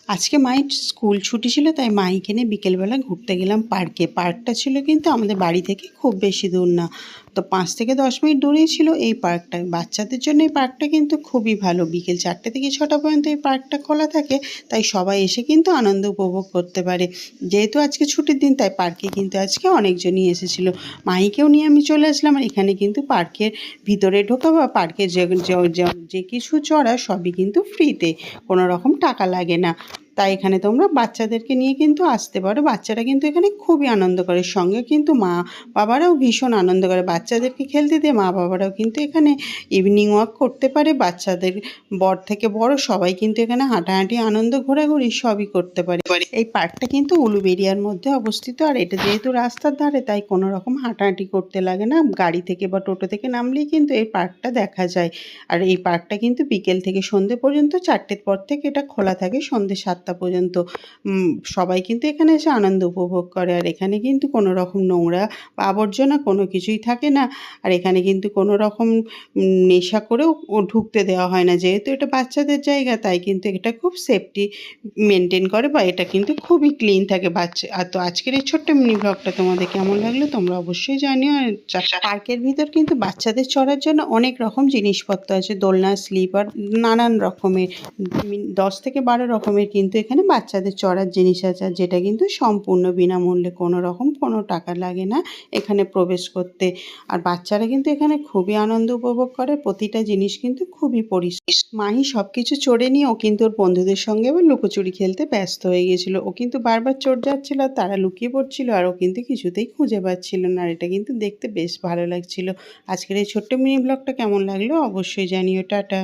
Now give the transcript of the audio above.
আজকে মায়ের স্কুল ছুটি ছিল, তাই মাইকে নিয়ে বিকেলবেলা ঘুরতে গেলাম পার্কে। পার্কটা ছিল কিন্তু আমাদের বাড়ি থেকে খুব বেশি দূর না, তো 5 থেকে 10 মিনিট দূরেই ছিল এই পার্কটা। বাচ্চাদের জন্য এই পার্কটা কিন্তু খুবই ভালো। বিকেল 4টে থেকে 6টা পর্যন্ত এই পার্কটা খোলা থাকে, তাই সবাই এসে কিন্তু আনন্দ উপভোগ করতে পারে। যেহেতু আজকে ছুটির দিন, তাই পার্কে কিন্তু আজকে অনেকজনই এসেছিল। মাইকেও নিয়ে আমি চলে আসলাম। আর এখানে কিন্তু পার্কের ভিতরে ঢোকা বা পার্কের যে কিছু চড়া সবই কিন্তু ফ্রিতে, কোনো রকম টাকা লাগে না। তাই এখানে তোমরা বাচ্চাদেরকে নিয়ে কিন্তু আসতে পারো। বাচ্চারা কিন্তু এখানে খুবই আনন্দ করে, সঙ্গে কিন্তু মা বাবারাও ভীষণ আনন্দ করে। বাচ্চাদেরকে খেলতে দিয়ে মা বাবারাও কিন্তু এখানে ইভিনিং ওয়াক করতে পারে। বাচ্চাদের বড় থেকে বড় সবাই কিন্তু এখানে হাঁটাহাঁটি, আনন্দ, ঘোরাঘুরি সবই করতে পারে। এই পার্কটা কিন্তু উলুবেড়িয়ার মধ্যে অবস্থিত। আর এটা যেহেতু রাস্তার ধারে, তাই কোনো রকম হাঁটাহাঁটি করতে লাগে না। গাড়ি থেকে বা টোটো থেকে নামলেই কিন্তু এই পার্কটা দেখা যায়। আর এই পার্কটা কিন্তু বিকেল থেকে সন্ধে পর্যন্ত, 4টের পর থেকে এটা খোলা থাকে সন্ধে 7টা পর্যন্ত। সবাই কিন্তু এখানে এসে আনন্দ উপভোগ করে। আর এখানে কিন্তু কোনো রকম নোংরা বা আবর্জনা কোনো কিছুই থাকে না। আর এখানে কিন্তু কোনো রকম নেশা করেও ঢুকতে দেওয়া হয় না। যেহেতু এটা বাচ্চাদের জায়গা, তাই কিন্তু এটা খুব সেফটি মেনটেন করে, বা এটা কিন্তু খুবই ক্লিন থাকে। আর তো আজকের এই ছোট্ট মিনি ব্লগটা তোমাদের কেমন লাগলো তোমরা অবশ্যই জানিও। আর পার্কের ভিতর কিন্তু বাচ্চাদের চড়ার জন্য অনেক রকম জিনিসপত্র আছে, দোলনা, স্লিপার, নানান রকমের 10 থেকে 12 রকমের কিন্তু এখানে বাচ্চাদের চড়ার জিনিস আছে, যেটা কিন্তু সম্পূর্ণ বিনামূল্যে, কোনো রকম কোনো টাকা লাগে না এখানে প্রবেশ করতে। আর বাচ্চারা কিন্তু এখানে খুবই আনন্দ উপভোগ করে। প্রতিটা জিনিস কিন্তু খুবই পরিষ্কার। মাহি সব কিছু চড়ে নিয়ে ও কিন্তু ওর বন্ধুদের সঙ্গে আবার লুকোচুরি খেলতে ব্যস্ত হয়ে গেছিলো। ও কিন্তু বারবার চড় যাচ্ছিল, আর তারা লুকিয়ে পড়ছিল, আর ও কিন্তু কিছুতেই খুঁজে পাচ্ছিল না। আর এটা কিন্তু দেখতে বেশ ভালো লাগছিল। আজকের এই ছোট্ট মিনি ব্লগটা কেমন লাগলো অবশ্যই জানিও। টাটা।